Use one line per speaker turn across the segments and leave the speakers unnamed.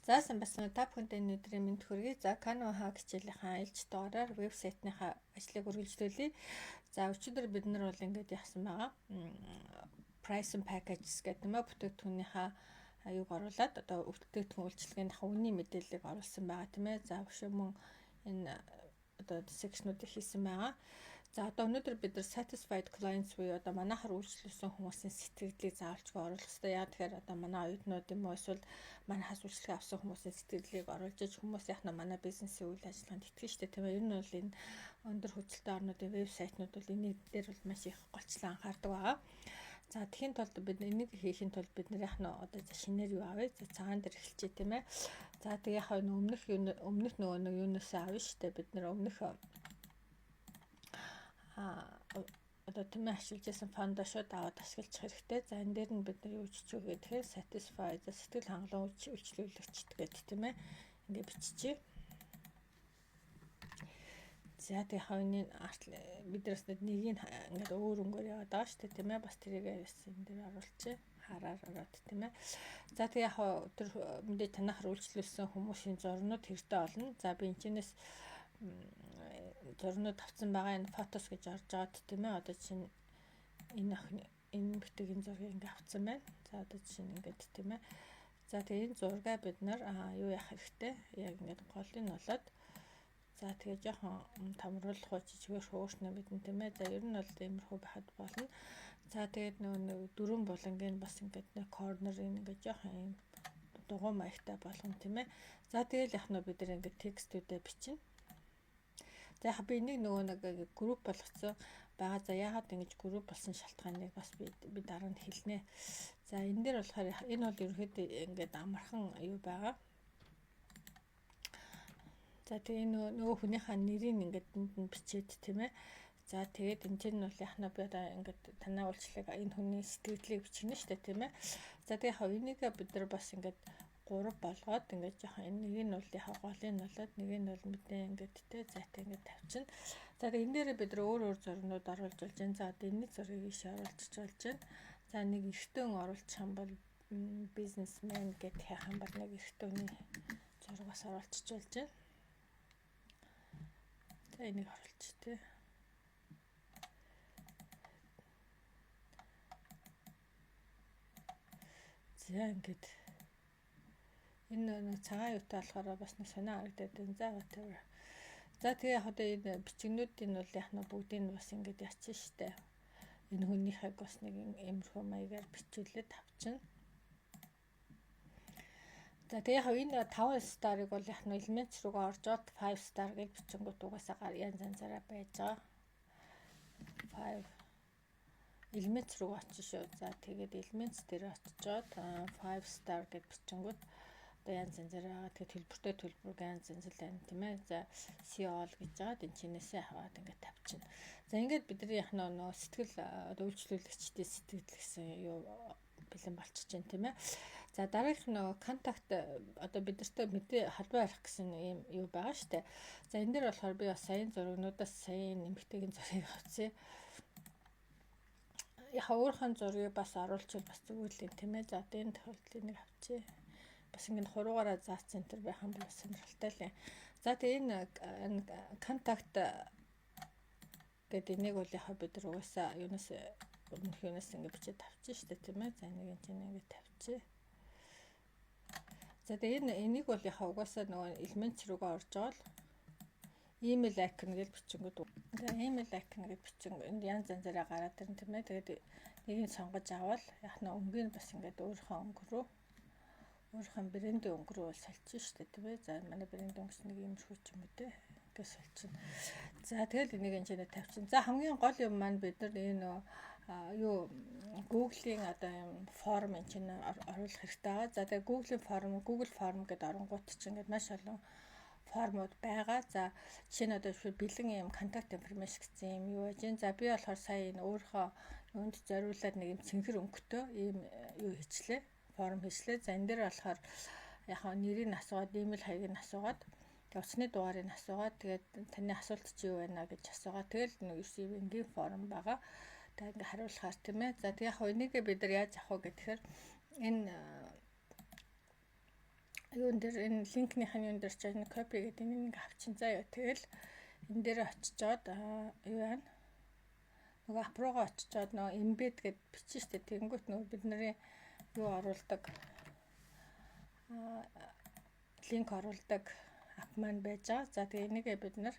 За сайн байна. Та бүхэнд өнөөдрийн мэнд хүргэе. За Canva хичээлийнхаа ээлж дугаараар вебсайтныхаа ажлыг үргэлжлүүлье. За өчигдөр бид нар бол ингэж яасан байгаа. Price and packages гэдэг юм а бүтээгдэхүүнийхээ юуг оруулаад одоо бүтээгдэхүүн үйлчилгээнийхээ үнийн мэдээллийг оруулсан байгаа тийм ээ. За биш мөн энэ одоо секшнуудыг хийсэн байгаа. За одоо өнөөдөр бид нар satisfied clients буюу одоо манайхаар үйлчлүүлсэн хүмүүсийн сэтгэлдлийг заавалчгүй оруулах хэрэгтэй. Яа тэгэхээр одоо манай оюутнууд юм уу эсвэл манайхаас үйлчлэгээ авсан хүмүүсийн сэтгэлдлийг оруулж иж хүмүүс яхна манай бизнесийн үйл ажиллагаанд итгэж штэ тийм ээ. Ер нь бол энэ өндөр хүчтэй орнуудын вебсайтнууд бол энэ дээр бол маш их голчлон анхаардаг байгаа. За тэгхийн тулд бид энийг хийхин тулд бид нар яхна одоо шинээр юу авъя? За цагаан дээр эхэлчихье тийм ээ. За тэг яхаа өмнөх нөгөө нэг юунаас авна штэ бид нар өмнөх одоо тийм ашиглаж байсан фондошууд аваад ашиглах хэрэгтэй. За энэ дээр нь бид нар юу бичиж өгөө тэгэхээр satisfied сэтгэл хангалуун үйлчлүүлэгч гэдэг тийм ээ. Ингээ биччихье. За тэг хавны биднээс нэгийг ингээд өөр өнгөөр яваад байгаа шүү дээ тийм ээ. Бас тэрийг энэ дээр оруулчих. Хараар ороод тийм ээ. За тэг яг өдөр мэдээ танахаар үйлчлүүлсэн хүмүүсийн зурнууд хэрэгтэй болно. За би энэчнээс зурнууд авсан байгаа энэ фотос гэж орж байгаа тийм ээ. Одоо чинь энэ бүтэгийн зургийг ингээ авсан байна. За одоо чинь ингээд тийм ээ. За тэгээ энэ зургаа бид нар юу яах хэрэгтэй? Яг ингээд голыг нь болоод за тэгээ жоохон томруулах уу жижигээр хөөрснө мэдэн тийм ээ. За ер нь бол иймэрхүү байхад болно. За тэгээд нөгөө дөрвөн булангийн бас ингээд нэг корнерыг ингээд жоохон юм дугуй маягтай болгоно тийм ээ. За тэгэл яг нь бид нар ингээд текстүүдээ бичнэ. За яг би энийг нөгөө нэг групп болгоцсон байгаа. За яагаад ингэж групп болсон шалтгааныг бас би дараа нь хэлнэ. За энэ дээр болохоор энэ бол ерөөхдөө ингээд амархан юу байгаа. За тэгээ нөгөө хүнийхээ нэрийг ингээд энд нь бичээд тийм ээ. За тэгээд энэ чинь бол яхна би одоо ингээд танаа үйлчлэг энэ хүний сэтгэлдлийг бичнэ шүү дээ тийм ээ. За тэгээ яг энийг бид нар бас ингээд 3 болгоод ингээд жоохон энэ нэг нь бол яг голын нь болоод нэг нь бол мэдээ ингээд тэ зайтай ингээд тавьчихна. За тэгээ энэ дээр бид нар өөр зурнууд оруулж болж байна. За одоо энэ зургийг иш оруулж болж байна. За нэг эртөө оруулчих юм бол бизнесмен гэдэг хайх юм бол нэг эртөөний зургаас оруулж болж байна. За энийг оруулчих тэ. За ингээд энэ цагаан юутай болохоор бас нэг сонио харагдаад байна. За whatever. За тэгээ яг одоо энэ бичгнүүдийн бол яг нь бүгдийг нь бас ингээд яачих штэ. Энэ хүнийхээ бас нэг иймэрхүү маягаар бичүүлээд авчихна. За тэгээ яг энэ 5 старыг бол яг нь elements руугаа оржоод 5 star гэж бичингүүд угаасаа янз янзаараа байж байгаа. 5 elements руу очиж шүү. За тэгээд elements дээр очиод 5 star гэж бичингүүд одоо янз янзаараа байгаа. Тэгээд төлбөртэй төлбөр янз янз л байна тийм ээ. За COL гэж байгаа. Энд чинээсээ хаваад ингээд тавьчихна. За ингээд бидний яг нөө сэтгэл одоо үйлчлүүлэгчдийн сэтгэл гэсэн юу бэлэн болчихж байна тийм ээ. За дараагийнх нөө контакт одоо бидэртэй мэдээ холбоо ярих гэсэн юм юу байгаа штэ. За энэ дээр болохоор би бас саяын зургнуудаас саяын нэмэгтэйгийн зургийг авчихъя. Яг өөрхөн зургийг бас оруулчих бас зүгэл юм тийм ээ. За одоо энэ тохиолдлыг нэг авчихъя. Бас ингэ хуруугаараа заа центр байх юм бол сонирхолтой л юм. За тэгээ энэ контакт гэдэг энийг бол яг бид нар угаасаа юунаас өмнөх юунаас ингэ бичиж тавьчих шүү дээ тийм ээ. За нэг энэ чинь ингэ тавьчих. За тэгээ энийг бол яг угаасаа нөгөө элемент руугаа орж байгаа л email icon гэж бичингүүд. За email icon гэж бичин энд янз янзаараа гараад ирнэ тийм ээ. Тэгээд нэгийг сонгож аваад яг нь өнгийг бас ингээд өөрийнхөө өнгө рүү өөрийнхөө брендийн өнгө рүү соличих шүү дээ тийм ээ. За манай брендийн өнгөс нэг иймэрхүү ч юм уу те. Ингээд соличих. За тэгэл энийг энэ тавьчихна. За хамгийн гол юм маань бид нар энэ юу Google-ийн одоо юм форм энэ чинь оруулах хэрэгтэй байгаа. За тэгээ Google форм гэдэг оронгууд чинь ингээд маш олон формууд байгаа. За жишээ нь одоо бэлэн юм контакт информашн гэсэн юм юу байж гэн. За би болохоор сая энэ өөрийнхөө юунд зориулаад нэг юм цэнхэр өнгөтэй ийм юу хийчлээ. Форм хийчлээ. За энэ дээр болохоор яг нэрийг асуугаад, email хаягийг асуугаад, утасны дугаарыг асуугаад, тэгээд таны асуулт чи юу байна гэж асуугаад тэгэл нэг энгийн форм байгаа. Тэгээд ингээ хариулахаар тийм ээ. За тэг яг энийг бид нар яаж авах вэ гэхээр энэ юун дээр энэ линкнийхэн юун дээр ч энэ копи гэдэг энийг авчин заяа. Тэгэл энэ дээр очичоод юу яана? Нөгөө ап руугаа очичоод нөгөө embed гэд бичсэн штэ. Тэнгүүт нөгөө бидний юу оруулдаг линк оруулдаг ап маань байж байгаа. За тэгээ энийгээ бид нар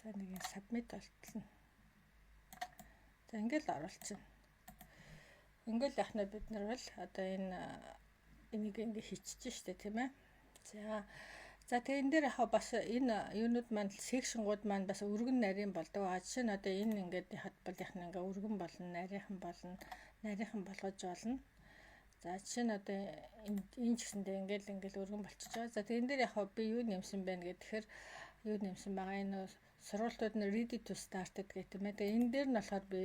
за нэг submit болтолно. За ингээл оруулчихна. Ингээл яхнаа бид нар бол одоо энийг ингээ хийчихэж штэ тийм ээ. За тэгээ энэ дээр яхаа бас энэ юунууд маань секшнгууд маань бас өргөн нарийн болдог. Жишээ нь одоо энэ ингээд хадбал яхна ингээ өргөн болно, нарийнхан болгож болно. За жишээ нь одоо энэ ч гэсэндээ ингээл өргөн болчихж байгаа. За тэгээ энэ дээр яхаа би юу нэмсэн бэ гэхээр юу нэмсэн байгаа энэ сургалтууд нь ready to started гэх юм ээ. Тэгээ энэ дээр нь болохоор би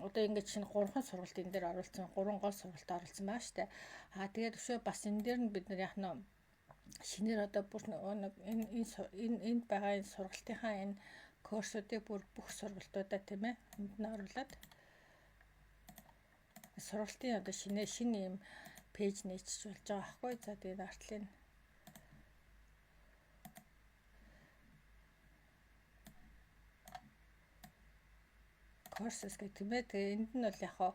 одоо ингээд чинь 3хан сургалт энэ дээр оруулсан, 3 гол сургалт оруулсан байна штэ. Тэгээд өшөө бас энэ дээр нь бид нар яхна шинээр одоо бүр энэ байгаа энэ сургалтынхаа энэ курсуудыг бүр бүх сургалтуудаа тийм ээ энд нь оруулаад сургалтын одоо шинэ юм пэйж нээчих болж байгаа байхгүй. За тэгээд артлын courses гэх юм ээ. Тэгээ энд нь бол яхаа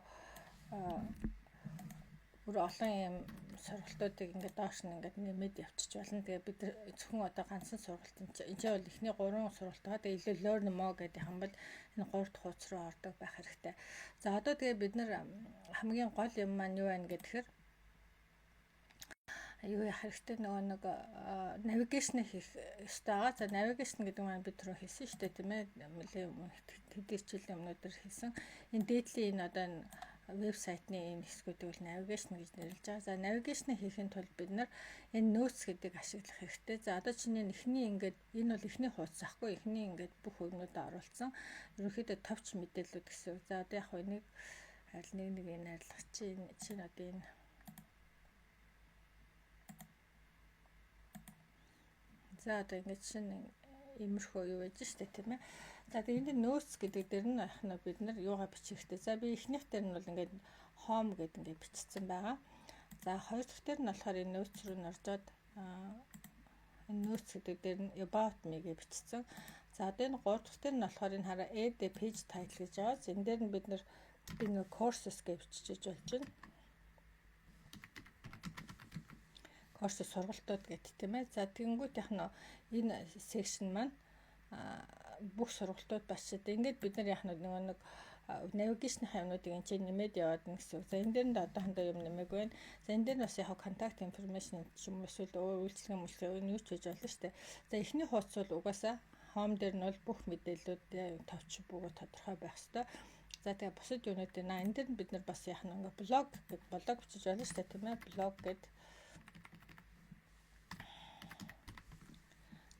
бүр олон юм сургалтуудыг ингээд доош нь ингээд нэмээд явчих болно. Тэгээ бид зөвхөн одоо ганцхан сургалт энэ ч бол эхний 3 сургалт байгаа. Тэгээ илүү learn more гэдэг юм бол энэ 3 дахь хуудас руу ордог байх хэрэгтэй. За одоо тэгээ бид нар хамгийн гол юм маань юу байна гэхээр юу яах хэрэгтэй нөгөө нэг навигашн хийх ёстой байгаа. За навигашн гэдэг нь бид түрүү хэлсэн шүү дээ тийм ээ. Тэдгээр хичээлийн өмнөдөр хэлсэн. Энэ дээдлийн энэ одоо вебсайтны энэ хэсгүүдийг бол навигашн гэж нэрлэж байгаа. За навигашн хийхин тулд бид нар энэ notes гэдгийг ашиглах хэрэгтэй. За одоо чинь эхний ингээд энэ бол эхний хуудас ахгүй. Эхний ингээд бүх өгнүүдээ оруулсан. Ерөнхийдөө товч мэдээлэлүүд гэсэн. За одоо яг энийг аль нэг энэ арилгах чинь одоо энэ за одоо ингээд чинь иймэрхүү юу байж штэ тийм ээ. За тэгээд энэ notes гэдэг дээр нь яхна бид нар юугаа бичих хэрэгтэй. За би эхнийх дээр нь бол ингээд home гэдэг ингээд бичсэн байгаа. За хоёр дахь дээр нь болохоор энэ notes руу норжоод энэ notes гэдэг дээр нь about me гэж бичсэн. За одоо энэ гурав дахь дээр нь болохоор энэ хараа add page title гэж байгаа. Энэ дээр нь бид нар энэ courses гэж бичиж болж байна. Courses сургалтууд гэдэг тийм ээ. За тэгэнгүүт яхна энэ section маань бүх сургалтууд бачаад ингээд бид нар яхна нөгөө нэг навигашн хавнуудыг энэ чинь нэмээд яваад нэг гэсэн. За энэ дээр нь одоохондоо юм нэмээг байна. За энэ дээр нь бас яг contact information ч юм уу эсвэл үйлчлэгээ мөлчлөг юу ч хийж болно шүү дээ. За эхний хуудас бол угаасаа home дээр нь бол бүх мэдээллүүд товч бөгөөд тодорхой байх ёстой. За тэгээ бусад юунууд энэ дээр нь бид нар бас яхна ингээ блог бичиж болно шүү дээ тийм ээ. Блог гэдэг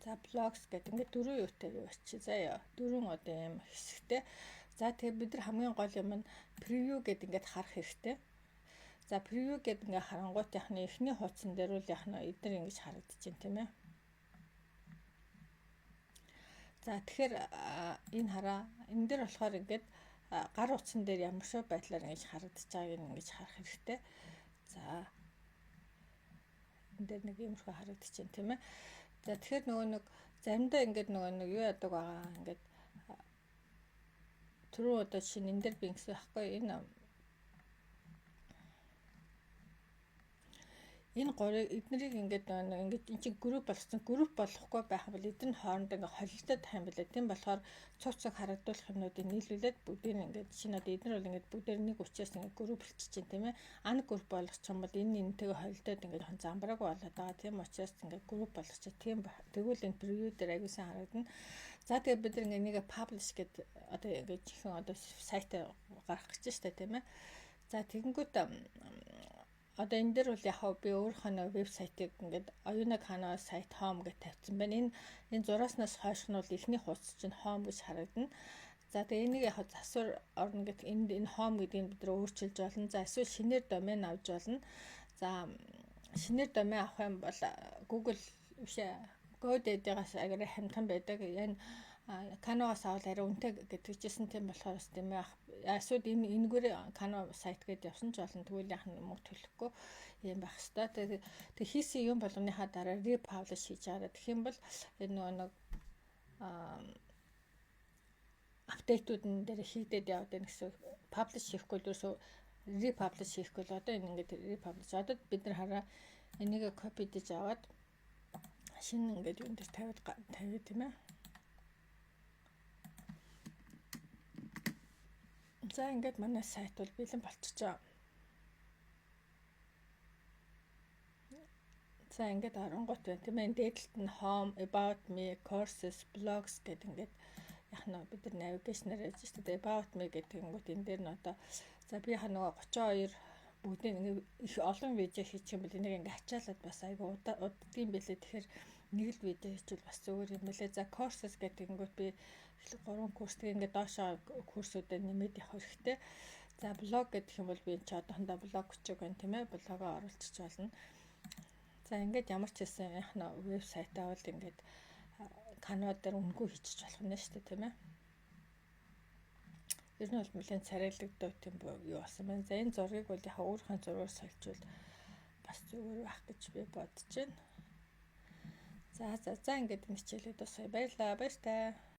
за blogs гэдэг ингээд 4 юутай юу чи заяа 4 одоо юм хэсэгтэй. За тэгээ бид нар хамгийн гол юм нь preview гэдэг ингээд харах хэрэгтэй. За preview гэдэг ингээд харангуут яхны эхний хуудсан дээр бол яхна эдгээр ингэж харагдчихээн тийм ээ. За тэгэхээр энэ хараа энэ дээр болохоор ингээд гар утсан дээр ямар шиг байдлаар ингэж харагдаж байгааг ингэж харах хэрэгтэй. За энэ дээр нэг юмрхүү харагдчихээн тийм ээ. За тэгэхээр нөгөө нэг заримдаа ингээд нөгөө нэг юу яадаг байгаа ингээд түрүү одоо шинэ энэ дээр би ингэсэн байхгүй энэ гурыг эднэрийг ингээд эн чинь групп болгосон. Групп болохгүй байх бол эдгээр нь хоорондоо ингээд холилдоод тайм билээ. Тийм болохоор цуг харагдуулах юмнуудыг нийлүүлээд бүгдийг ингээд шинэ одоо эдгээр бол ингээд бүгдээр нэг учраас ингээд групп болчих чинь тийм ээ. Ан групп болгочих юм бол энэ энэтэйгээ холилдоод ингээд замбрааг болоод байгаа. Тийм учраас ингээд групп болгочих. Тийм тэгвэл энэ preview дээр аягүй сайн харагдана. За тэгээ бид нэг энийг publish гэдэг одоо ингээд чихэн одоо сайтаа гаргах гэж штэ тийм ээ. За тэгэнгүүт одоо энэ дээр бол яг би өөрийнхөө вебсайтыг ингээд оюунаг ханаа сайт home гэж тавьсан байна. Энэ зурааснаас хойш нь бол эхний хуудас чинь home гэж харагдана. За тэгээ энийг яг засвар орно гэдэг энэ home гэдгийг бид нар өөрчилж болно. За эсвэл шинээр домен авч болно. За шинээр домен авах юм бол Google бишээ GoDaddy-гаас агаараа хамтан байдаг. Энэ Canva-аас авал арай үнэтэй гэдэг чижсэн тийм болохоор бас тийм ээ эсвэл энэгээр Canva сайт гэдээ явсан ч болно. Тэгвэл яах нь мөнгө төлөхгүй юм байх хэвээр. Тэг хийсэн юм болгоныхаа дараа republish хийж аваад тэгэх юм бол энэ нэг апдейтүүдэн дээр хийгдээд яваад байна гэсэн. Publish хийхгүй л ерөөсөө republish хийхгүй л одоо энэ ингээд republish одоо бид нар хараа энийг copy дэж аваад шинэ ингээд юун дээр тавиад тийм ээ. За ингээд манай сайт бол бэлэн болчихоо. За ингээд оронгууд байна тийм ээ. Дээдлэлт нь home, about me, courses, blogs гэдэг ингээд яг нь бид нар navigation-аар яаж шүү дээ. About me гэдэг нь энэ дээр нь одоо за би нөгөө 32 бүгдийн их олон видео хийчих юм бол энийг ингээд ачаалаад бас айгу уддгийн билээ. Тэгэхээр нэг л видео хийчихвэл бас зүгээр юм билээ. За courses гэдэг нь би 3 курсыг ингээд доошоо курсуудаа нэмээд явах хэрэгтэй. За блог гэдэг юм бол би ч одоохондоо блог хүчиг байна тийм ээ. Блогоо оруулчих болно. За ингээд ямар ч хэсэн яг нь вебсайтаа бол ингээд Canva дээр үнэгүй хийчих болох нь шүү дээ тийм ээ. Ер нь бол нэлээд царайлагддаг тийм юу болсон байна. За энэ зургийг бол яг өөрийнхөө зургаар сольжвал бас зүгээр байх гэж би бодож байна. За ингээд энэ хичээлээ дуусгая. Баярлалаа.